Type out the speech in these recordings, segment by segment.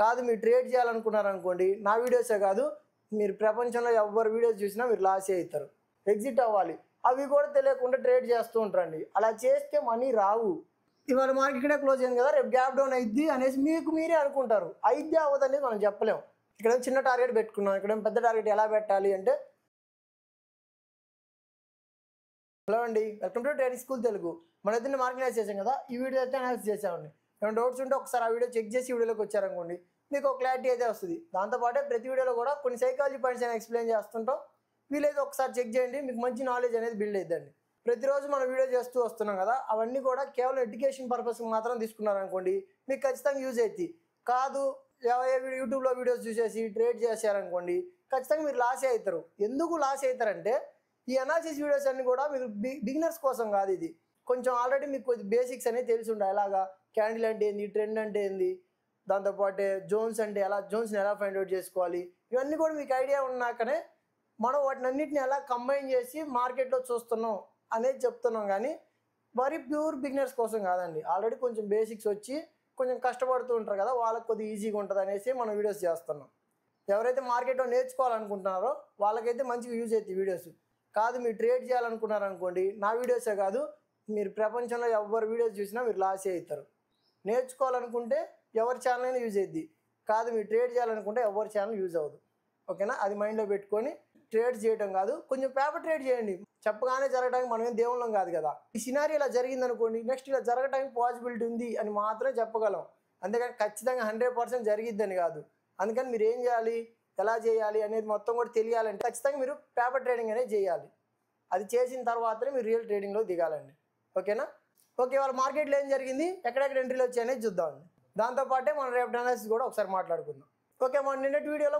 కాదు మీరు ట్రేడ్ చేయాలనుకున్నారనుకోండి, నా వీడియోసే కాదు మీరు ప్రపంచంలో ఎవరి వీడియోస్ చూసినా మీరు లాస్ అవుతారు, ఎగ్జిట్ అవ్వాలి. అవి కూడా తెలియకుండా ట్రేడ్ చేస్తూ ఉంటారండి. అలా చేస్తే మనీ రావు. ఇవాళ మార్కెట్ ఇక్కడే క్లోజ్ అయింది కదా, రేపు గ్యాప్ డౌన్ అయిద్ది అనేసి మీకు మీరే అనుకుంటారు. అయిద్ది అవ్వదనేది మనం చెప్పలేం. ఇక్కడ చిన్న టార్గెట్ పెట్టుకున్నాం, ఇక్కడ పెద్ద టార్గెట్ ఎలా పెట్టాలి అంటే, హలో అండి, welcome to trading school Telugu. మన ఇద్దరిని మార్కెట్ అనాలిసిస్ చేసాం కదా, ఈ వీడియో అయితే అనాలిసిస్ చేసామండి. ఏమైనా డౌట్స్ ఉంటే ఒకసారి ఆ వీడియో చెక్ చేసి వీడియోలోకి వచ్చారనుకోండి, మీకు ఒక క్లారిటీ అయితే వస్తుంది. దాంతోపాటే ప్రతి వీడియోలో కూడా కొన్ని సైకాలజీ పాయింట్స్ అయినా ఎక్స్ప్లెయిన్ చేస్తుంటాం. వీలైతే ఒకసారి చెక్ చేయండి, మీకు మంచి నాలెడ్జ్ అనేది బిల్డ్ అవుతుందండి. ప్రతిరోజు మనం వీడియో చేస్తూ వస్తున్నాం కదా, అవన్నీ కూడా కేవలం ఎడ్యుకేషన్ పర్పస్కి మాత్రం తీసుకున్నారనుకోండి, మీకు ఖచ్చితంగా యూజ్ అవుతుంది. కాదు యూట్యూబ్లో వీడియోస్ చూసేసి ట్రేడ్ చేశారనుకోండి, ఖచ్చితంగా మీరు లాస్ అవుతారు. ఎందుకు లాస్ అవుతారంటే, ఈ అనాలిసిస్ వీడియోస్ అన్నీ కూడా మీరు బిగినర్స్ కోసం కాదు. ఇది కొంచెం ఆల్రెడీ మీకు కొంచెం బేసిక్స్ అనేది తెలిసి ఉండాలి. ఎలాగా క్యాండిల్ అంటే ఏంది, ట్రెండ్ అంటే ఏంది, దాంతోపాటు జోన్స్ అంటే ఎలా, జోన్స్ని ఎలా ఫైండ్ అవుట్ చేసుకోవాలి, ఇవన్నీ కూడా మీకు ఐడియా ఉన్నాకనే మనం వాటిని అన్నింటిని ఎలా కంబైన్ చేసి మార్కెట్లో చూస్తున్నాం అనేది చెప్తున్నాం. కానీ మరి ప్యూర్ బిగినర్స్ కోసం కాదండి. ఆల్రెడీ కొంచెం బేసిక్స్ వచ్చి కొంచెం కష్టపడుతూ ఉంటారు కదా, వాళ్ళకి కొద్దిగా ఈజీగా ఉంటుంది అనేసి మనం వీడియోస్ చేస్తున్నాం. ఎవరైతే మార్కెట్లో నేర్చుకోవాలనుకుంటున్నారో వాళ్ళకైతే మంచిగా యూజ్ అవుతాయి వీడియోస్. కాదు మీరు ట్రేడ్ చేయాలనుకున్నారనుకోండి, నా వీడియోసే కాదు మీరు ప్రపంచంలో ఎవరి వీడియోస్ చూసినా మీరు లాస్ అవుతారు. నేర్చుకోవాలనుకుంటే ఎవరి ఛానల్ అయినా యూజ్ అవుద్ది. కాదు మీరు ట్రేడ్ చేయాలనుకుంటే ఎవరి ఛానల్ యూజ్ అవ్వదు. ఓకేనా, అది మైండ్లో పెట్టుకొని ట్రేడ్ చేయడం కాదు, కొంచెం పేపర్ ట్రేడ్ చేయండి. చెప్పగానే జరగడానికి మనం ఏం దేవుళ్ళం కాదు కదా. ఈ సినారీ ఇలా జరిగిందనుకోండి, నెక్స్ట్ ఇలా జరగడానికి పాసిబిలిటీ ఉంది అని మాత్రమే చెప్పగలం. అంతేకాని ఖచ్చితంగా 100% జరిగిద్దని కాదు. అందుకని మీరు ఏం చేయాలి, ఎలా చేయాలి అనేది మొత్తం కూడా తెలియాలంటే ఖచ్చితంగా మీరు పేపర్ ట్రేడింగ్ అనేది చేయాలి. అది చేసిన తర్వాతనే మీరు రియల్ ట్రేడింగ్లో దిగాలండి. ఓకేనా. ఓకే, వాళ్ళ మార్కెట్లో ఏం జరిగింది, ఎక్కడెక్కడ ఎంట్రీలు వచ్చాయనేది చూద్దామండి. దాంతోపాటే మనం రేపు అనాలిసిస్ కూడా ఒకసారి మాట్లాడుకుందాం. ఓకే, మొన్నటి వీడియోలో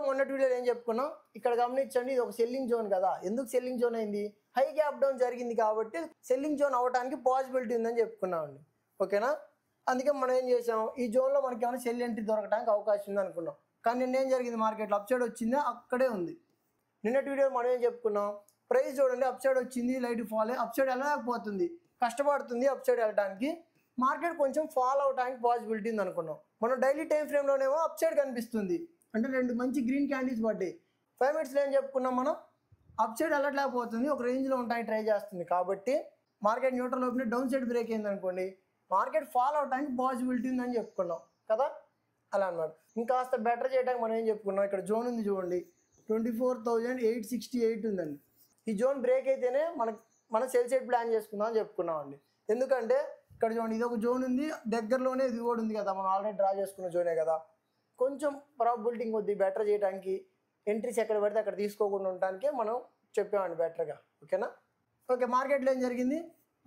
ఏం చెప్పుకున్నాం, ఇక్కడ గమనించండి. ఇది ఒక సెల్లింగ్ జోన్ కదా. ఎందుకు సెల్లింగ్ జోన్ అయింది, హై గ్యాప్ డౌన్ జరిగింది కాబట్టి సెల్లింగ్ జోన్ అవ్వడానికి పాసిబిలిటీ ఉందని చెప్పుకున్నామండి. ఓకేనా, అందుకే మనం ఏం చేసాం, ఈ జోన్లో మనకి ఏమైనా సెల్ ఎంట్రీ దొరకడానికి అవకాశం ఉంది అనుకున్నాం. కానీ నిన్న ఏం జరిగింది, మార్కెట్లో అప్ సైడ్ వచ్చిందా, అక్కడే ఉంది. నిన్నటి వీడియో మనం ఏం చెప్పుకున్నాం, ప్రైస్ చూడండి అప్ సైడ్ వచ్చింది, లైట్ ఫాల్, అప్ సైడ్ వెళ్ళలేకపోతుంది, కష్టపడుతుంది అప్ సైడ్ వెళ్ళడానికి. మార్కెట్ కొంచెం ఫాల్ అవడానికి పాసిబిలిటీ ఉంది అనుకున్నాం. మనం డైలీ టైం ఫ్రేమ్లోనేమో అప్ సైడ్ కనిపిస్తుంది, అంటే రెండు మంచి గ్రీన్ క్యాండిల్స్ పడ్డాయి. 5 minutesలో ఏం చెప్పుకున్నాం మనం, అప్ సైడ్ వెళ్ళట్లేకపోతుంది, ఒక రేంజ్లో ఉంటాయి ట్రై చేస్తుంది. కాబట్టి market neutral open down side break అయింది అనుకోండి, మార్కెట్ ఫాల్ అవడానికి పాసిబిలిటీ ఉందని చెప్పుకున్నాం కదా. అలా అనమాట. ఇంకాస్త బెటర్ చేయడానికి మనం ఏం చెప్పుకున్నాం, ఇక్కడ జోన్ ఉంది చూడండి, 24,868 ఉందండి. ఈ జోన్ బ్రేక్ అయితేనే మనం సెల్ సైడ్ ప్లాన్ చేసుకుందాం అని చెప్పుకున్నామండి. ఎందుకంటే ఇక్కడ చూడండి, ఇది ఒక జోన్ ఉంది, దగ్గరలోనే ఇది కూడా ఉంది కదా, మనం ఆల్రెడీ డ్రా చేసుకున్న జోనే కదా. కొంచెం ప్రాబిలిటీ కొద్ది బెటర్ చేయడానికి, ఎంట్రీస్ ఎక్కడ పడితే అక్కడ తీసుకోకుండా ఉండడానికి మనం చెప్పామండి బెటర్గా. ఓకేనా. ఓకే, మార్కెట్లో ఏం జరిగింది,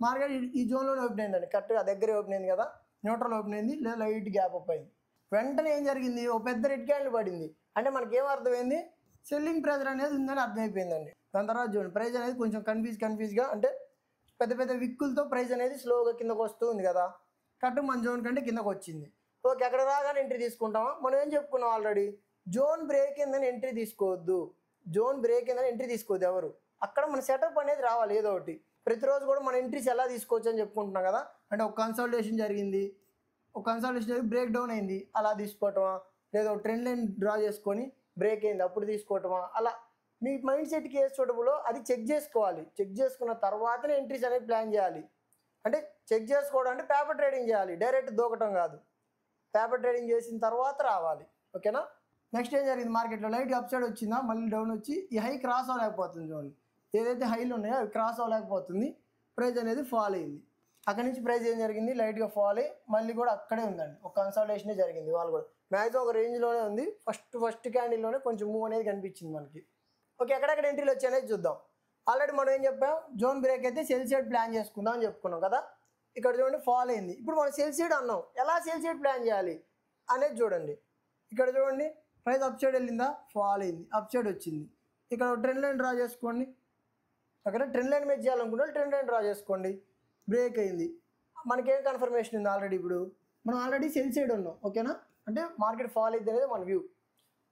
మార్కెట్ ఈ జోన్లోనే ఓపెన్ అయిందండి, కరెక్ట్గా దగ్గరే ఓపెన్ అయింది కదా, న్యూట్రల్ ఓపెన్ అయింది, లేదా లైట్ గ్యాప్ అప్ అయింది. వెంటనే ఏం జరిగింది, ఓ పెద్ద రెడ్ క్యాండిల్ పడింది. అంటే మనకేం అర్థమైంది, సెల్లింగ్ ప్రెజర్ అనేది ఉందని అర్థమైపోయిందండి. దాని తర్వాత చూడండి, ప్రైస్ అనేది కొంచెం కన్ఫ్యూజ్గా, అంటే పెద్ద పెద్ద విక్కులతో ప్రైస్ అనేది స్లోగా కిందకు వస్తూ ఉంది కదా, కరెక్ట్ మన జోన్ కంటే కిందకు వచ్చింది. ఓకే, అక్కడ రాగానే ఎంట్రీ తీసుకుంటామా, మనం ఏం చెప్పుకున్నాం ఆల్రెడీ, జోన్ బ్రేక్ అయిందని ఎంట్రీ తీసుకోవద్దు. జోన్ బ్రేక్ అయిందని ఎంట్రీ తీసుకోవద్దు ఎవరు. అక్కడ మన సెటప్ అనేది రావాలి ఏదో ఒకటి. ప్రతిరోజు కూడా మన ఎంట్రీస్ ఎలా తీసుకోవచ్చు అని చెప్పుకుంటున్నాం కదా. అంటే ఒక కన్సల్టేషన్ జరిగింది, బ్రేక్ డౌన్ అయింది, అలా తీసుకోవటమా, లేదా ఒక ట్రెండ్ లైన్ డ్రా చేసుకొని బ్రేక్ అయింది అప్పుడు తీసుకోవటమా, అలా మీ మైండ్ సెట్కి ఏ సూటబులో అది చెక్ చేసుకోవాలి. చెక్ చేసుకున్న తర్వాతనే ఎంట్రీస్ అనేది ప్లాన్ చేయాలి. అంటే చెక్ చేసుకోవడం అంటే పేపర్ ట్రేడింగ్ చేయాలి, డైరెక్ట్ దూకటం కాదు. పేపర్ ట్రేడింగ్ చేసిన తర్వాత రావాలి. ఓకేనా. నెక్స్ట్ ఏం జరిగింది, మార్కెట్లో లైట్ అప్ సైడ్ వచ్చిందా, మళ్ళీ డౌన్ వచ్చి ఈ హై క్రాస్ అవ్వలేకపోతుంది చూడండి. ఏదైతే హైలు ఉన్నాయో అవి క్రాస్ అవ్వలేకపోతుంది, ప్రైస్ అనేది ఫాల్ అయింది. అక్కడి నుంచి ప్రైస్ ఏం జరిగింది, లైట్గా ఫాల్ అయ్యి మళ్ళీ కూడా అక్కడే ఉందండి, ఒక కన్సల్టేషనే జరిగింది. వాళ్ళు కూడా మ్యాక్సిమం ఒక రేంజ్లోనే ఉంది. ఫస్ట్ క్యాండిల్లోనే కొంచెం మూవ్ అనేది కనిపించింది మనకి. ఓకే, ఎక్కడెక్కడ ఎంట్రీలు వచ్చాయనేది చూద్దాం. ఆల్రెడీ మనం ఏం చెప్పాం, జోన్ బ్రేక్ అయితే సెల్ సైడ్ ప్లాన్ చేసుకుందాం అని చెప్పుకున్నాం కదా. ఇక్కడ చూడండి ఫాల్ అయింది, ఇప్పుడు మనం సెల్ సైడ్ అన్నాం, ఎలా సెల్ సైడ్ ప్లాన్ చేయాలి అనేది చూడండి. ఇక్కడ చూడండి, ప్రైస్ అప్ సైడ్ వెళ్ళిందా, ఫాల్ అయింది, అప్ సైడ్ వచ్చింది. ఇక్కడ ట్రెండ్ లైన్ డ్రా చేసుకోండి. అక్కడ ట్రెండ్ లైన్ మీద చేయాలనుకుంటే ట్రెండ్ లైన్ డ్రా చేసుకోండి. బ్రేక్ అయింది, మనకేం కన్ఫర్మేషన్ ఉంది ఆల్రెడీ, ఇప్పుడు మనం ఆల్రెడీ సెల్ సైడ్ ఉన్నాం. ఓకేనా, అంటే మార్కెట్ ఫాల్ అయింది అనేది మన వ్యూ.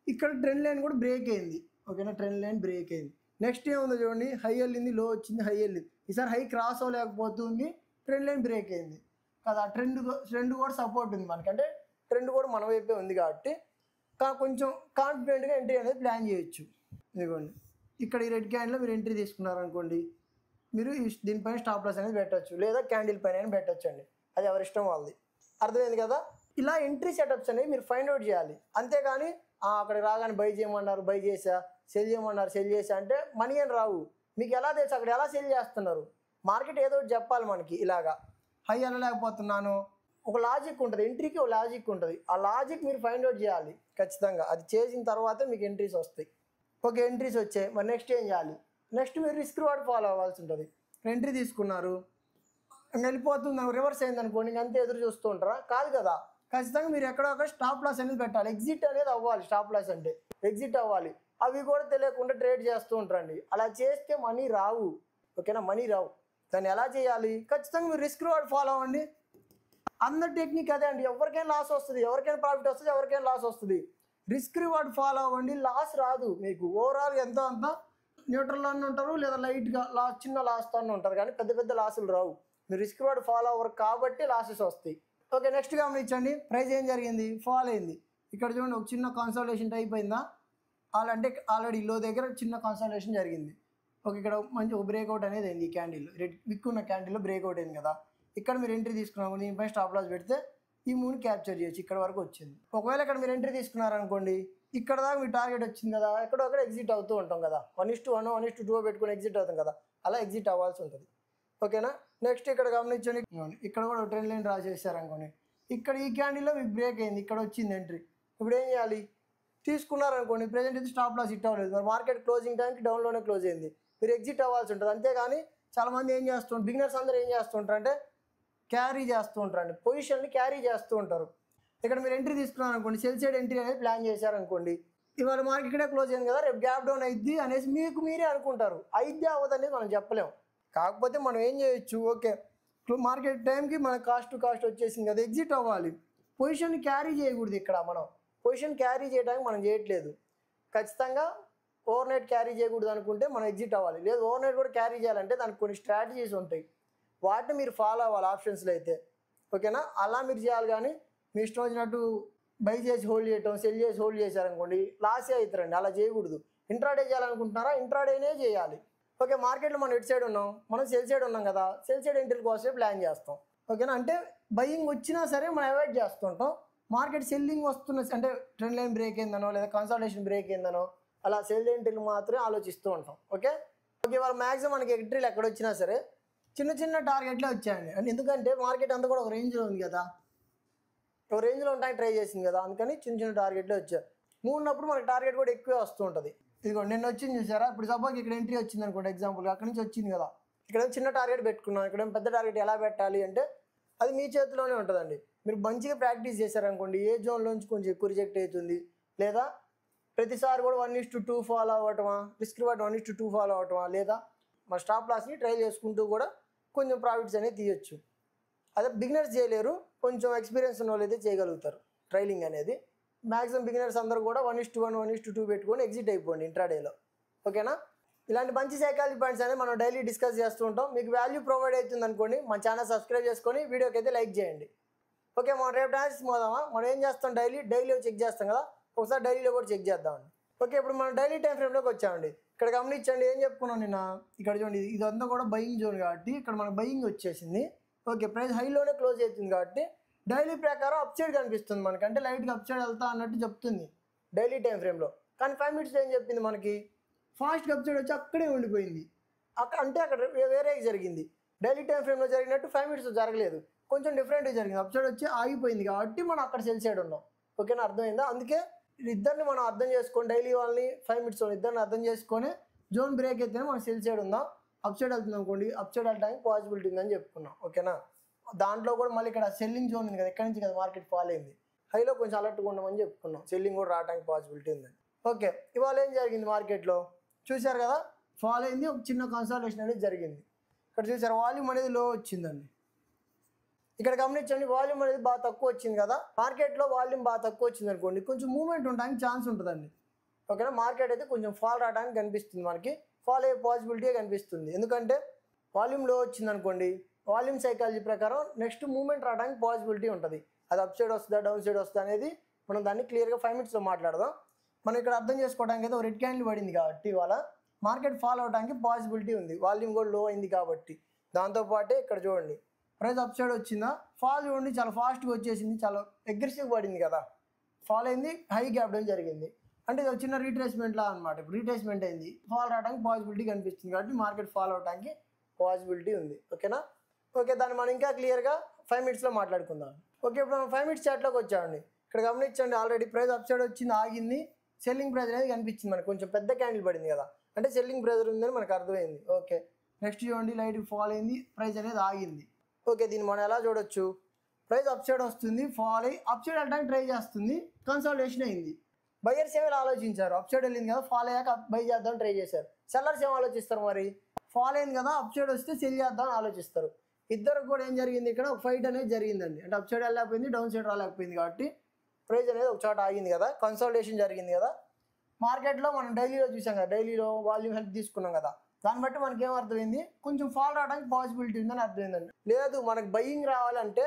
ఇక్కడ ట్రెండ్ లైన్ కూడా బ్రేక్ అయింది. ఓకేనా, ట్రెండ్ లైన్ బ్రేక్ అయింది. నెక్స్ట్ ఏముందో చూడండి, హై వెళ్ళింది, లో వచ్చింది, హై వెళ్ళింది. ఈసారి హై క్రాస్ అవ్వలేకపోతుంది, ట్రెండ్ లైన్ బ్రేక్ అయింది కదా. ట్రెండ్ కూడా సపోర్ట్ ఉంది మనకి, అంటే ట్రెండ్ కూడా మన వైపే ఉంది కాబట్టి కొంచెం కాన్ఫిడెంట్గా ఎంట్రీ అనేది ప్లాన్ చేయొచ్చు. ఇదిగోండి ఇక్కడ ఈ రెడ్ క్యాండిల్లో మీరు ఎంట్రీ తీసుకున్నారనుకోండి, మీరు దీనిపైన స్టాప్ లాస్ అనేది పెట్టచ్చు, లేదా క్యాండిల్ పైన అయినా పెట్టచ్చు అండి. అది ఎవరి ఇష్టం వాళ్ళది. అర్థమైంది కదా? ఇలా ఎంట్రీ సెటప్స్ అనేవి మీరు ఫైండ్ అవుట్ చేయాలి. అంతేగాని అక్కడ రాగానే బై చేయమన్నారు బై చేసా, సెల్ చేయమన్నారు సెల్ చేసా అంటే మనీ అని రావు. మీకు ఎలా తెలుసు అక్కడ ఎలా సెల్ చేస్తున్నారు? మార్కెట్ ఏదో ఒకటి చెప్పాలి మనకి. ఇలాగా హై అనలేకపోతున్నాను, ఒక లాజిక్ ఉంటుంది, ఎంట్రీకి ఒక లాజిక్ ఉంటుంది. ఆ లాజిక్ మీరు ఫైండ్ అవుట్ చేయాలి ఖచ్చితంగా. అది చేసిన తర్వాత మీకు ఎంట్రీస్ వస్తాయి. ఓకే, ఎంట్రీస్ వచ్చాయి, మరి నెక్స్ట్ ఏం చేయాలి? నెక్స్ట్ మీరు రిస్క్ రివార్డ్ ఫాలో అవ్వాల్సి ఉంటుంది. ఎంట్రీ తీసుకున్నారు, వెళ్ళిపోతుంది, రివర్స్ అయింది అనుకోండి, ఇంకంతే ఎదురు చూస్తూ ఉంటారా? కాదు కదా. ఖచ్చితంగా మీరు ఎక్కడొక్కడ స్టాప్ లాస్ అనేది పెట్టాలి. ఎగ్జిట్ అనేది అవ్వాలి. స్టాప్ లాస్ అంటే ఎగ్జిట్ అవ్వాలి. అవి కూడా తెలియకుండా ట్రేడ్ చేస్తూ ఉంటారండి. అలా చేస్తే మనీ రావు. ఓకేనా? మనీ రావు. దాన్ని ఎలా చేయాలి? ఖచ్చితంగా మీరు రిస్క్ రివార్డ్ ఫాలో అవ్వండి. అందరి టెక్నిక్ అదే అండి. ఎవరికైనా లాస్ వస్తుంది, ఎవరికైనా ప్రాఫిట్ వస్తుంది, ఎవరికైనా లాస్ వస్తుంది. రిస్క్ రివార్డ్ ఫాలో అవ్వండి, లాస్ రాదు మీకు. ఓవరాల్ ఎంతో అంత న్యూట్రల్లోనే ఉంటారు, లేదా లైట్గా లాస్, చిన్న లాస్తోనే ఉంటారు, కానీ పెద్ద పెద్ద లాసులు రావు. మీరు రిస్క్ రివార్డ్ ఫాలో అవ్వరు కాబట్టి లాసెస్ వస్తాయి. ఓకే, నెక్స్ట్ గమనించండి. ప్రైస్ ఏం జరిగింది? ఫాల్ అయింది. ఇక్కడ చూడండి, ఒక చిన్న కన్సల్టేషన్ టైప్ అయిందా? అంటే ఆల్రెడీ లో దగ్గర చిన్న కన్సల్టేషన్ జరిగింది. ఓకే, ఇక్కడ మంచి ఒక బ్రేక్అవుట్ అనేది అయింది. ఈ క్యాండిల్ రెడ్ విక్ ఉన్న క్యాండిల్లో బ్రేక్అవుట్ అయింది కదా. ఇక్కడ మీరు ఎంట్రీ తీసుకున్నాము, దీనిపై స్టాప్ లాస్ పెడితే ఈ మూడు క్యాప్చర్ చేయొచ్చు. ఇక్కడ వరకు వచ్చింది. ఒకవేళ ఇక్కడ మీరు ఎంట్రీ తీసుకున్నారనుకోండి, ఇక్కడ దాకా మీ టార్గెట్ వచ్చింది కదా, ఎక్కడొక్కడ ఎగ్జిట్ అవుతూ ఉంటాం కదా. 1:1 1:2 పెట్టుకుని ఎగ్జిట్ అవుతాం కదా, అలా ఎగ్జిట్ అవ్వాల్సి ఉంటుంది. ఓకేనా? నెక్స్ట్ ఇక్కడ గమనించండి, ఇక్కడ కూడా ట్రెండ్ లైన్ డ్రా చేశారనుకోండి, ఇక్కడ ఈ క్యాండిల్లో మీకు బ్రేక్ అయింది, ఇక్కడ వచ్చింది ఎంట్రీ. ఇప్పుడు ఏం చేయాలి? తీసుకున్నారనుకోండి, ప్రెజెంట్ అయితే స్టాప్ లాస్ హిట్ అవ్వలేదు, మరి మార్కెట్ క్లోజింగ్ టైంకి డౌన్లోనే క్లోజ్ అయింది, మీరు ఎగ్జిట్ అవ్వాల్సి ఉంటుంది. అంతేగాని చాలామంది ఏం చేస్తుంటారు, బిగినర్స్ అందరూ ఏం చేస్తుంటారు అంటే క్యారీ చేస్తూ ఉంటారండి, పొజిషన్ని క్యారీ చేస్తూ ఉంటారు. ఇక్కడ మీరు ఎంట్రీ తీసుకున్నారనుకోండి, సెల్ సైడ్ ఎంట్రీ అనేది ప్లాన్ చేశారనుకోండి, ఇవాళ మార్కెట్ ఇక్కడే క్లోజ్ అయింది కదా, రేపు గ్యాప్ డౌన్ అయింది అనేసి మీకు మీరే అనుకుంటారు. అయిద్దే అవ్వదు అనేది మనం చెప్పలేము. కాకపోతే మనం ఏం చేయొచ్చు, ఓకే మార్కెట్ టైంకి మన కాస్ట్ టు కాస్ట్ వచ్చేసింది కదా, ఎగ్జిట్ అవ్వాలి. పొజిషన్ని క్యారీ చేయకూడదు. ఇక్కడ మనం పొజిషన్ క్యారీ చేయడానికి మనం చేయట్లేదు. ఖచ్చితంగా ఓవర్ నైట్ క్యారీ చేయకూడదు అనుకుంటే మనం ఎగ్జిట్ అవ్వాలి. లేదు ఓవర్ నైట్ కూడా క్యారీ చేయాలంటే దానికి కొన్ని స్ట్రాటజీస్ ఉంటాయి, వాటిని మీరు ఫాలో అవ్వాలి ఆప్షన్స్లో అయితే. ఓకేనా? అలా మీరు చేయాలి. కానీ మీ ఇష్టం వచ్చినట్టు బై చేసి హోల్డ్ చేయటం, సెల్ చేసి హోల్డ్ చేశారనుకోండి, లాసే అవుతారండి. అలా చేయకూడదు. ఇంట్రాడే చేయాలనుకుంటున్నారా, ఇంట్రాడేనే చేయాలి. ఓకే, మార్కెట్లో మనం ఎటు సైడ్ ఉన్నాం, మనం సెల్ సైడ్ ఉన్నాం కదా, సెల్ సైడ్ ఎంట్రీ కోసమే ప్లాన్ చేస్తాం. ఓకేనా? అంటే బయింగ్ వచ్చినా సరే మనం అవాయిడ్ చేస్తుంటాం. మార్కెట్ సెల్లింగ్ వస్తున్న అంటే ట్రెండ్ లైన్ బ్రేక్ అయిందనో, లేదా కన్సల్టేషన్ బ్రేక్ అయిందనో, అలా సెల్ ఎంట్రీలు మాత్రమే ఆలోచిస్తూ ఉంటాం. ఓకే, వాళ్ళ మ్యాక్సిమం మనకి ఎంట్రీలు ఎక్కడ వచ్చినా సరే చిన్న చిన్న టార్గెట్లే వచ్చాయండి. అంటే ఎందుకంటే మార్కెట్ అంతా కూడా ఒక రేంజ్లో ఉంది కదా, ఒక రేంజ్లో ఉంటానికి ట్రై చేసింది కదా, అందుకని చిన్న చిన్న టార్గెట్లే వచ్చాయి. మూడున్నప్పుడు మనకి టార్గెట్ కూడా ఎక్కువే వస్తూ ఉంటుంది. ఇదిగోండి నిన్న వచ్చింది చూసారా, ఇప్పుడు సపోజ్ ఇక్కడ ఎంట్రీ వచ్చింది అనుకోండి, ఎగ్జాంపుల్ అక్కడ నుంచి వచ్చింది కదా, ఇక్కడ చిన్న టార్గెట్ పెట్టుకున్నాం, ఇక్కడ పెద్ద టార్గెట్ ఎలా పెట్టాలి అంటే అది మీ చేతిలోనే ఉంటుందండి. మీరు మంచిగా ప్రాక్టీస్ చేశారనుకోండి, ఏ జోన్లోంచి కొంచెం ఎక్కువ రిజెక్ట్ అవుతుంది, లేదా ప్రతిసారి కూడా 1:2 ఫాలో అవ్వటమా, రిస్క్ రివార్డ్ 1:2 ఫాలో అవ్వటమా, లేదా మన స్టాప్ లాస్ని ట్రై చేసుకుంటూ కూడా కొంచెం ప్రాఫిట్స్ అనేది తీయొచ్చు. అదే బిగినర్స్ చేయలేరు, కొంచెం ఎక్స్పీరియన్స్ ఉన్న వాళ్ళు అయితే చేయగలుగుతారు ట్రైలింగ్ అనేది. మ్యాక్సిమం బిగినర్స్ అందరూ కూడా 1:1 1:2 పెట్టుకొని ఎగ్జిట్ అయిపోండి ఇంట్రాడేలో. ఓకేనా? ఇలాంటి మంచి సైకాలజీ పాయింట్స్ అనేది మనం డైలీ డిస్కస్ చేస్తూ ఉంటాం. మీకు వాల్యూ ప్రొవైడ్ అవుతుంది అనుకోండి, మన ఛానల్ సబ్స్క్రైబ్ చేసుకొని వీడియోకి అయితే లైక్ చేయండి. ఓకే, మనం రేపు డాన్స్ పోదామా? మనం ఏం చేస్తాం, డైలీ చెక్ చేస్తాం కదా, ఒకసారి డైలీలో కూడా చెక్ చేద్దామండి. ఓకే, ఇప్పుడు మనం డైలీ టైం ఫ్రేమ్లోకి వచ్చామండి. ఇక్కడ గమనించండి, ఏం చెప్పుకున్నాం నిన్న, ఇక్కడ చూడండి ఇదంతా కూడా బయింగ్ జోన్ కాబట్టి ఇక్కడ మనకు బయింగ్ వచ్చేసింది. ఓకే, ప్రైస్ హైలోనే క్లోజ్ అవుతుంది కాబట్టి డైలీ ప్రకారం అప్ సైడ్ కనిపిస్తుంది మనకి, అంటే లైట్గా అప్ సైడ్ వెళ్తా అన్నట్టు చెప్తుంది డైలీ టైం ఫ్రేమ్లో. కానీ 5 మినిట్స్లో ఏం చెప్పింది మనకి, ఫాస్ట్గా అప్ సైడ్ వచ్చి అక్కడే ఉండిపోయింది. అక్కడ వేరే జరిగింది. డైలీ టైం ఫ్రేమ్లో జరిగినట్టు 5 మినిట్స్లో జరగలేదు, కొంచెం డిఫరెంట్గా జరిగింది. అప్ సైడ్ వచ్చి ఆగిపోయింది కాబట్టి మనం అక్కడ సెల్ సైడ్ ఉన్నాం. ఓకేనా? అర్థమైందా? అందుకే ఇద్దరిని మనం అర్థం చేసుకొని, డైలీ వాళ్ళని 5 మినిట్స్ ఇద్దరిని అర్థం చేసుకొని జోన్ బ్రేక్ అయితేనే మనం సెల్ సైడ్ ఉందాం. అప్ సైడ్ వెళ్తుంది అనుకోండి, అప్ సైడ్ వెళ్ళడానికి పాసిబిలిటీ ఉందని చెప్పుకున్నాం. ఓకేనా? దాంట్లో కూడా మళ్ళీ ఇక్కడ సెల్లింగ్ జోన్ ఉంది కదా, ఎక్కడి నుంచి కదా మార్కెట్ ఫాల్ అయింది, హైలో కొంచెం అలర్ట్గా ఉండమని చెప్పుకున్నాం. సెల్లింగ్ కూడా రావడానికి పాసిబిలిటీ ఉందని. ఓకే, ఇవాళ ఏం జరిగింది మార్కెట్లో చూశారు కదా, ఫాల్ అయింది, ఒక చిన్న కన్సల్టేషన్ అనేది జరిగింది. ఇక్కడ చూసారు వాల్యూమ్ అనేది లో వచ్చిందండి. ఇక్కడ గమనించండి, వాల్యూమ్ అనేది బాగా తక్కువ వచ్చింది కదా, మార్కెట్లో వాల్యూమ్ బాగా తక్కువ వచ్చింది అనుకోండి, కొంచెం మూవ్మెంట్ ఉండడానికి ఛాన్స్ ఉంటుందండి. ఓకేనా? మార్కెట్ అయితే కొంచెం ఫాల్ రావడానికి కనిపిస్తుంది, మనకి ఫాల్ అయ్యే పాసిబిలిటీ కనిపిస్తుంది. ఎందుకంటే వాల్యూమ్ లో వచ్చింది అనుకోండి, వాల్యూమ్ సైకాలజీ ప్రకారం నెక్స్ట్ మూవ్మెంట్ రావడానికి పాసిబిలిటీ ఉంటుంది. అది అప్ సైడ్ వస్తుందా డౌన్ సైడ్ వస్తుందా అనేది మనం దాన్ని క్లియర్గా 5 minutesలో మాట్లాడదాం. మనం ఇక్కడ అర్థం చేసుకోవడానికి అయితే ఒక రెడ్ క్యాండిల్ పడింది కాబట్టి ఇవాళ మార్కెట్ ఫాలో అవడానికి పాసిబిలిటీ ఉంది. వాల్యూమ్ కూడా లో అయింది కాబట్టి. దాంతోపాటే ఇక్కడ చూడండి ప్రైస్ అప్ సైడ్ వచ్చిందా, ఫాల్ చూడండి చాలా ఫాస్ట్గా వచ్చేసింది, చాలా అగ్రెసివ్ పడింది కదా, ఫాల్ అయింది, హై గ్యాప్ డౌన్ జరిగింది. అంటే ఇది చిన్న రీట్రేస్మెంట్ లా అనమాట. ఇప్పుడు రీట్రేస్మెంట్ అయింది, ఫాల్ రావడానికి పాసిబిలిటీ కనిపిస్తుంది కాబట్టి మార్కెట్ ఫాల్ అవడానికి పాసిబిలిటీ ఉంది. ఓకేనా? ఓకే, దాన్ని మనం ఇంకా క్లియర్గా 5 minutesలో మాట్లాడుకుందాం. ఓకే, ఇప్పుడు మనం 5 minutes చార్ట్లోకి వచ్చామండి. ఇక్కడ గమనించండి, ఆల్రెడీ ప్రైస్ అప్ సైడ్ వచ్చింది, ఆగింది, సెల్లింగ్ ప్రైస్ అనేది కనిపించింది మనకు, కొంచెం పెద్ద క్యాండిల్ పడింది కదా, అంటే సెల్లింగ్ ప్రెజర్ ఉందని మనకు అర్థమైంది. ఓకే, నెక్స్ట్ చూడండి లైట్ ఫాల్ అయింది, ప్రైస్ అనేది ఆగింది. ఓకే, దీన్ని మనం ఎలా చూడొచ్చు, ప్రైస్ అప్ సైడ్ వస్తుంది, ఫాల్ అయ్యి అప్ సైడ్ వెళ్ళడానికి ట్రై చేస్తుంది, కన్సాలిడేషన్ అయింది. బయర్స్ ఏమైనా ఆలోచించారు, అప్ సైడ్ వెళ్ళింది కదా, ఫాల్ అయ్యాక బై చేద్దాం ట్రై చేశారు. సెల్లర్స్ ఏం ఆలోచిస్తారు, మరి ఫాల్ అయింది కదా అప్ సైడ్ వస్తే సెల్ చేద్దాం అని ఆలోచిస్తారు. ఇద్దరికి కూడా ఏం జరిగింది, ఇక్కడ ఒక ఫైట్ అనేది జరిగిందండి. అంటే అప్ సైడ్ వెళ్ళలేకపోయింది, డౌన్ సైడ్ రాలేకపోయింది కాబట్టి ప్రైస్ అనేది ఒక చోట ఆగింది కదా, కన్సాలిడేషన్ జరిగింది కదా. మార్కెట్లో మనం డైలీలో చూసాం కదా, డైలీలో వాల్యూమ్ హెల్ప్ తీసుకున్నాం కదా, దాన్ని బట్టి మనకి ఏం అర్థమైంది, కొంచెం ఫాల్ రావడానికి పాసిబిలిటీ ఉందని అర్థమైందండి. లేదు మనకు బయింగ్ రావాలంటే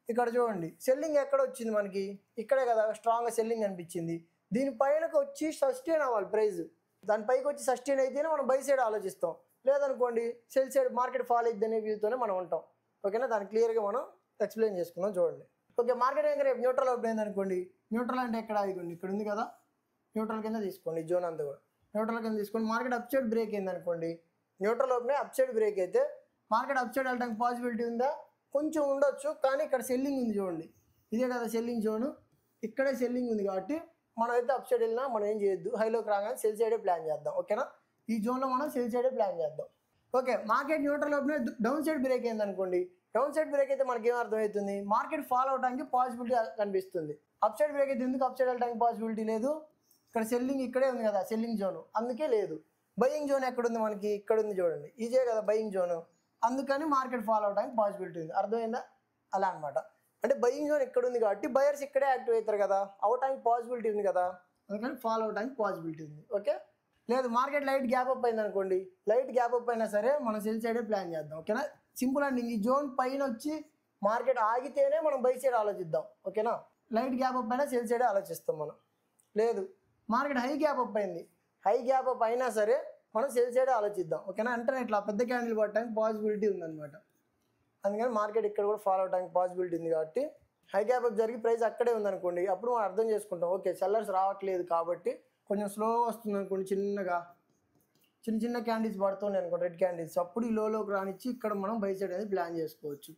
ఇక్కడ చూడండి సెల్లింగ్ ఎక్కడ వచ్చింది మనకి, ఇక్కడే కదా స్ట్రాంగ్గా సెల్లింగ్ అనిపించింది. దీనిపైనకి వచ్చి సస్టైన్ అవ్వాలి ప్రైస్, దానిపైకి వచ్చి సస్టైన్ అయితేనే మనం బై సైడ్ ఆలోచిస్తాం. లేదనుకోండి సెల్ సైడ్ మార్కెట్ ఫాల్ అయిద్ది అనే వ్యూతోనే మనం ఉంటాం. ఓకేనా? దాన్ని క్లియర్గా మనం ఎక్స్ప్లెయిన్ చేసుకుందాం. చూడండి, ఓకే, మార్కెట్ ఇంకా రేపు న్యూట్రల్ ఓపెన్ అయింది అనుకోండి. న్యూట్రల్ అంటే ఎక్కడ, ఇదిగోండి ఇక్కడ ఉంది కదా, న్యూట్రల్ కింద తీసుకోండి, జోన్ అంతా కూడా న్యూట్రల్ కింద తీసుకోండి. మార్కెట్ అప్ సైడ్ బ్రేక్ అయింది అనుకోండి, neutral open up side break అయితే మార్కెట్ అప్ సైడ్ వెళ్ళడానికి పాసిబిలిటీ ఉందా, కొంచెం ఉండొచ్చు. కానీ ఇక్కడ సెల్లింగ్ ఉంది చూడండి, ఇదే కదా సెల్లింగ్ జోను, ఇక్కడే సెల్లింగ్ ఉంది కాబట్టి మనం అయితే అప్ సైడ్ వెళ్ళినా మనం ఏం చేయొద్దు, హైలోకి రాగానే సెల్ సైడే ప్లాన్ చేద్దాం. ఓకేనా? ఈ జోన్లో మనం సెల్ సైడే ప్లాన్ చేద్దాం. Okay, market neutral open down side break అయింది అనుకోండి, డౌన్ సైడ్ బ్రేక్ అయితే మనకి ఏం అర్థమవుతుంది, మార్కెట్ ఫాలో అవడానికి పాసిబిలిటీ కనిపిస్తుంది. అప్ సైడ్ బ్రేక్ అయితే ఎందుకు అప్ సైడ్ వెళ్ళడానికి పాసిబిలిటీ లేదు, ఇక్కడ సెల్లింగ్ ఇక్కడే ఉంది కదా సెల్లింగ్ జోను, అందుకే లేదు. బయింగ్ జోన్ ఎక్కడుంది మనకి, ఇక్కడ ఉంది చూడండి, ఇదే కదా బయింగ్ జోను, అందుకని మార్కెట్ ఫాలో అవడానికి పాసిబిలిటీ ఉంది. అర్థమైందా? అలా అనమాట. అంటే బయింగ్ జోన్ ఇక్కడ ఉంది కాబట్టి బయర్స్ ఇక్కడే యాక్టివ్ అవుతారు కదా, అవటానికి పాసిబిలిటీ ఉంది కదా, అందుకని ఫాలో అవడానికి పాసిబిలిటీ ఉంది. ఓకే, లేదు మార్కెట్ లైట్ గ్యాప్ అప్ అయింది అనుకోండి, లైట్ గ్యాప్ అప్ అయినా సరే మనం సెల్ సైడే ప్లాన్ చేద్దాం. ఓకేనా? సింపుల్ అండి, ఈ జోన్ పైన వచ్చి మార్కెట్ ఆగితేనే మనం బై సైడ్ ఆలోచిద్దాం. ఓకేనా? లైట్ గ్యాప్ అప్ అయినా సెల్ సైడే ఆలోచిస్తాం మనం. లేదు మార్కెట్ హై గ్యాప్ అప్ అయింది, హై గ్యాప్ అప్ అయినా సరే మనం సెల్ సైడే ఆలోచిద్దాం. ఓకేనా? అంటే ఇట్లా పెద్ద క్యాండిల్ పడటానికి పాసిబిలిటీ ఉందన్నమాట. అందుకని మార్కెట్ ఇక్కడ కూడా ఫాలో అవడానికి పాసిబిలిటీ ఉంది కాబట్టి హై గ్యాప్ అప్ జరిగి ప్రైస్ అక్కడే ఉందనుకోండి, అప్పుడు మనం అర్థం చేసుకుంటాం ఓకే సెల్లర్స్ రావట్లేదు కాబట్టి కొంచెం స్లో వస్తుంది అనుకోండి, చిన్నగా చిన్న చిన్న క్యాండిల్స్ పడుతున్నాయి అనుకోండి, రెడ్ క్యాండిల్స్, అప్పుడు ఈ లోకి రానిచ్చి ఇక్కడ మనం బై సైడ్ అనేది ప్లాన్ చేసుకోవచ్చు.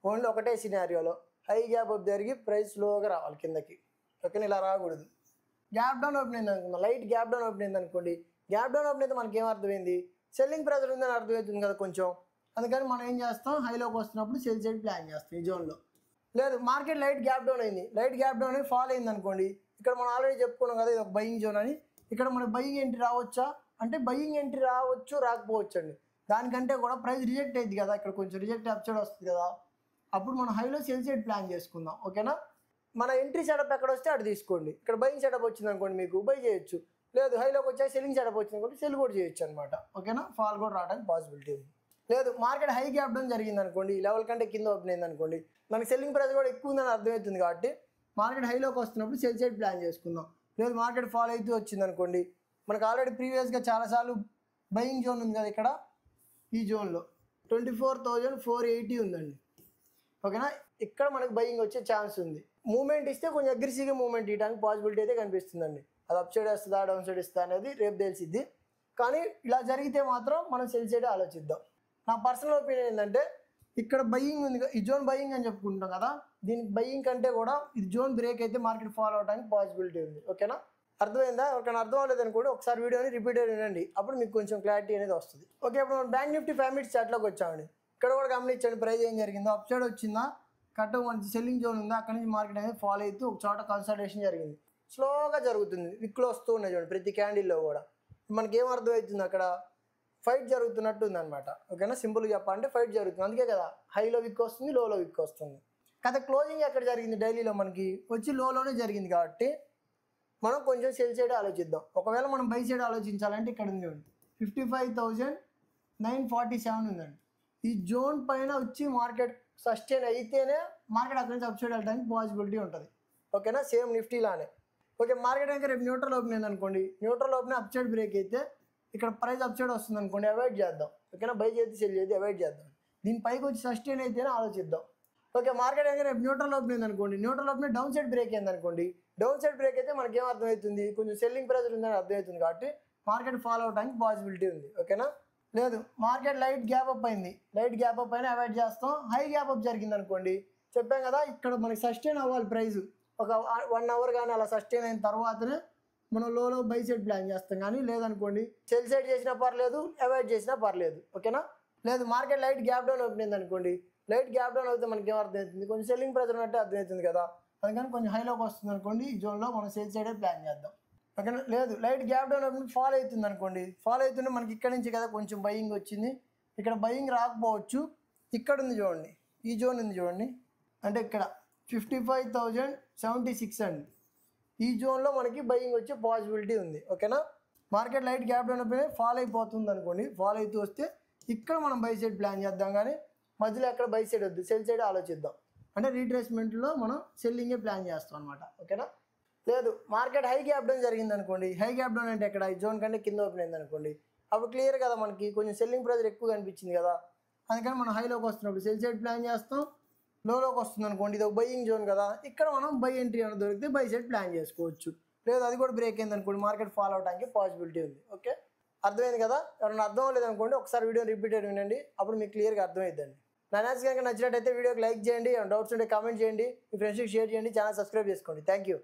ఓన్లీ ఒకటే సినారియోలో హై గ్యాప్ అప్ జరిగి ప్రైస్ స్లోగా రావాలి కిందకి. ఓకేనా? ఇలా రాకూడదు. గ్యాప్ డౌన్ ఓపెన్ అయింది అనుకుందాం, లైట్ గ్యాప్ డౌన్ ఓపెన్ అయింది అనుకోండి, గ్యాప్ డౌన్ ఓపెన్ అయితే మనకి ఏం అర్థమైంది, సెల్లింగ్ ప్రెజర్ ఉందని అర్థమవుతుంది కదా కొంచెం, అందుకని మనం ఏం చేస్తాం, హైలోకి వస్తున్నప్పుడు సెల్ సైడ్ ప్లాన్ చేస్తాం ఈ జోన్లో. లేదు మార్కెట్ లైట్ గ్యాప్ డౌన్ అయింది, లైట్ గ్యాప్ డౌన్ అయి ఫాల్ అయింది అనుకోండి, ఇక్కడ మనం ఆల్రెడీ చెప్పుకున్నాం కదా ఇది ఒక బయింగ్ జోన్ అని, ఇక్కడ మనకి బయింగ్ ఎంట్రీ రావచ్చా అంటే బయింగ్ ఎంట్రీ రావచ్చు రాకపోవచ్చు అండి, దానికంటే కూడా ప్రైస్ రిజెక్ట్ అయింది కదా, ఇక్కడ కొంచెం రిజెక్ట్ అప్ సైడ్ వస్తుంది కదా, అప్పుడు మనం హైలో సెల్ సైడ్ ప్లాన్ చేసుకుందాం. ఓకేనా? మన ఎంట్రీ సెటప్ ఎక్కడ వస్తే అటు తీసుకోండి, ఇక్కడ బయింగ్ సెటప్ వచ్చింది అనుకోండి మీకు బై చేయొచ్చు, లేదు హైలోకి వచ్చా సెల్లింగ్ సెటప్ వచ్చింది అనుకోండి సెల్ కూడా చేయొచ్చు అనమాట. ఓకేనా? ఫాల్ కూడా రావడానికి పాసిబిలిటీ ఉంది. లేదు మార్కెట్ హై గ్యాప్ డౌన్ జరిగింది అనుకోండి, లెవెల్ కంటే కింద ఓపెన్ అయింది అనుకోండి, మనకి సెల్లింగ్ ప్రైస్ కూడా ఎక్కువ ఉందని అర్థమవుతుంది కాబట్టి మార్కెట్ హైలోకి వస్తున్నప్పుడు సెల్ సైడ్ ప్లాన్ చేసుకుందాం. లేదు మార్కెట్ ఫాల్ అవుతూ వచ్చింది అనుకోండి, మనకు ఆల్రెడీ ప్రీవియస్గా చాలాసార్లు బయింగ్ జోన్ ఉంది కదా, ఇక్కడ ఈ జోన్లో 24,480 ఉందండి. ఓకేనా? ఇక్కడ మనకు బయింగ్ వచ్చే ఛాన్స్ ఉంది. మూమెంట్ ఇస్తే కొంచెం అగ్రెసివ్గా మూమెంట్ ఇవ్వడానికి పాసిబిలిటీ అయితే కనిపిస్తుందండి. అది అప్ సైడ్ వస్తుందా డౌన్ సైడ్ ఇస్తుందా అనేది రేపు తెలిసిద్ది, కానీ ఇలా జరిగితే మాత్రం మనం సెల్ సైడ్ ఆలోచిద్దాం. నా పర్సనల్ ఒపీనియన్ ఏంటంటే ఇక్కడ బయింగ్ ఉంది, ఈ జోన్ బయింగ్ అని చెప్పుకుంటాం కదా, దీనికి బయింగ్ కంటే కూడా ఇది జోన్ బ్రేక్ అయితే మార్కెట్ ఫాలో అవడానికి పాసిబిలిటీ ఉంది. ఓకేనా? అర్థమైందా? ఎవరికైనా అర్థం అవ్వలేదు అనుకోండి, ఒకసారి వీడియోని రిపీటెడ్ వినండి, అప్పుడు మీకు కొంచెం క్లారిటీ అనేది వస్తుంది. ఓకే, ఇప్పుడు మనం బ్యాంక్ నిఫ్టీ 5 minutes చార్ట్లోకి వచ్చామండి. ఇక్కడ కూడా గమనించండి ప్రైస్ ఏం జరిగిందో, అప్ సైడ్ వచ్చిందా, కట్ మంచి సెల్లింగ్ జోన్ ఉందా, అక్కడ నుంచి మార్కెట్ అనేది ఫాలో అవుతూ ఒక చోట కన్సల్టేషన్ జరిగింది, స్లోగా జరుగుతుంది, విక్లో వస్తూ ఉన్నాయి చూడండి ప్రతి క్యాండిల్లో కూడా. మనకి ఏం అర్థమవుతుంది, అక్కడ ఫైట్ జరుగుతున్నట్టు ఉందన్నమాట. ఓకేనా? సింపుల్గా చెప్పాలంటే ఫైట్ జరుగుతుంది, అందుకే కదా హైలో విక్ వస్తుంది, లోలో విక్ వస్తుంది కదా. క్లోజింగ్ ఎక్కడ జరిగింది, డైలీలో మనకి వచ్చి లోలోనే జరిగింది కాబట్టి మనం కొంచెం సెల్ సైడ్ ఆలోచిద్దాం. ఒకవేళ మనం బై సైడ్ ఆలోచించాలంటే ఇక్కడ ఉంది 55,947 ఉందండి. ఈ జోన్ పైన వచ్చి మార్కెట్ సస్టైన్ అయితేనే మార్కెట్ అక్కడి నుంచి అప్ సైడ్ వెళ్ళడానికి పాసిబిలిటీ ఉంటుంది. ఓకేనా, సేమ్ నిఫ్టీ లానే. ఓకే, మార్కెట్ కనుక రేపు న్యూట్రల్ ఓపెన్ అయింది అనుకోండి, neutral open up side break అయితే ఇక్కడ ప్రైస్ అప్ సైడ్ వస్తుంది అనుకోండి, అవాయిడ్ చేద్దాం. ఓకేనా, బై చేసి సెల్ చేసి అవాయిడ్ చేద్దాం. దీని పైకి వచ్చి సస్టైన్ అయితేనే ఆలోచిద్దాం. ఓకే, మార్కెట్ కనుక రేపు న్యూట్రల్ ఓపెన్ అయింది అనుకోండి, neutral open down side break అయింది అనుకోండి, డౌన్ సైడ్ బ్రేక్ అయితే మనకి ఏం అర్థమవుతుంది, కొంచెం సెల్లింగ్ ప్రెజర్ ఉందని అర్థమవుతుంది. కాబట్టి మార్కెట్ ఫాలో అవడానికి పాసిబిలిటీ ఉంది. ఓకేనా, లేదు మార్కెట్ లైట్ గ్యాప్ అప్ అయింది, లైట్ గ్యాప్ అప్ అయినా అవాయిడ్ చేస్తాం. హై గ్యాప్ అప్ జరిగింది అనుకోండి, చెప్పాం కదా ఇక్కడ మనకి సస్టైన్ అవ్వాలి ప్రైస్, ఒక 1 అవర్ కానీ అలా సస్టైన్ అయిన తర్వాతనే మనం లోలో బై సైడ్ ప్లాన్ చేస్తాం. కానీ లేదనుకోండి సెల్ సైడ్ చేసినా పర్లేదు, అవాయిడ్ చేసినా పర్లేదు. ఓకేనా, లేదు market light gap down open అయింది అనుకోండి, లైట్ గ్యాప్ డౌన్ అయితే మనకి ఏం అర్థమవుతుంది, కొంచెం సెల్లింగ్ ప్రెజర్ అంటే అర్థమవుతుంది కదా, అందుకని కొంచెం హైలోకి వస్తుంది అనుకోండి, ఈ జోన్లో మనం సేల్ సైడే ప్లాన్ చేద్దాం. ఓకేనా, లేదు light gap down open follow అవుతుంది అనుకోండి, ఫాలో అవుతుంటే మనకి ఇక్కడ నుంచి కదా కొంచెం బయింగ్ వచ్చింది, ఇక్కడ బయింగ్ రాకపోవచ్చు, ఇక్కడ ఉంది చూడండి, ఈ జోన్ ఉంది చూడండి, అంటే ఇక్కడ 55,076 అండి, ఈ జోన్లో మనకి బయింగ్ వచ్చే పాసిబిలిటీ ఉంది. ఓకేనా, మార్కెట్ లైట్ గ్యాప్ డౌన్ అయిపోయి ఫాలో అయిపోతుంది అనుకోండి, ఫాలో అవుతూ వస్తే ఇక్కడ మనం బై సైడ్ ప్లాన్ చేద్దాం. కానీ మధ్యలో ఎక్కడ బై సైడ్ వద్దు, సెల్ సైడ్ ఆలోచిద్దాం. అంటే రీట్రేస్మెంట్లో మనం సెల్లింగే ప్లాన్ చేస్తాం అనమాట. ఓకేనా, లేదు మార్కెట్ హై గ్యాప్ డౌన్ జరిగింది అనుకోండి, హై గ్యాప్ డౌన్ అంటే ఎక్కడ ఈ జోన్ కంటే కింద ఓపెన్ అయింది అనుకోండి, అప్పుడు క్లియర్ కదా మనకి కొంచెం సెల్లింగ్ ప్రెజర్ ఎక్కువ కనిపించింది కదా, అందుకని మనం హైలోకి వస్తున్నప్పుడు సెల్ సైడ్ ప్లాన్ చేస్తాం. లోలోకి వస్తుంది అనుకోండి, ఇది ఒక బయింగ్ జోన్ కదా, ఇక్కడ మనం బై ఎంట్రీ అనేది దొరికితే బై సైడ్ ప్లాన్ చేసుకోవచ్చు. లేదు అది కూడా బ్రేక్ అయింది అనుకోండి, మార్కెట్ ఫాలో అవడానికి పాసిబిలిటీ ఉంది. ఓకే, అర్థమైంది కదా, ఎవరైనా అర్థం అవ్వలేదనుకోండి ఒకసారి వీడియో రిపీటెడ్ వినండి, అప్పుడు మీకు క్లియర్గా అర్థమైందండి. నా అనాలిసిస్ కనుక నచ్చినట్టయితే వీడియోకి లైక్ చేయండి, డౌట్స్ ఉంటే కామెంట్ చేయండి, మీ ఫ్రెండ్స్కి షేర్ చేయండి, ఛానల్ సబ్స్క్రైబ్ చేసుకోండి. Thank you.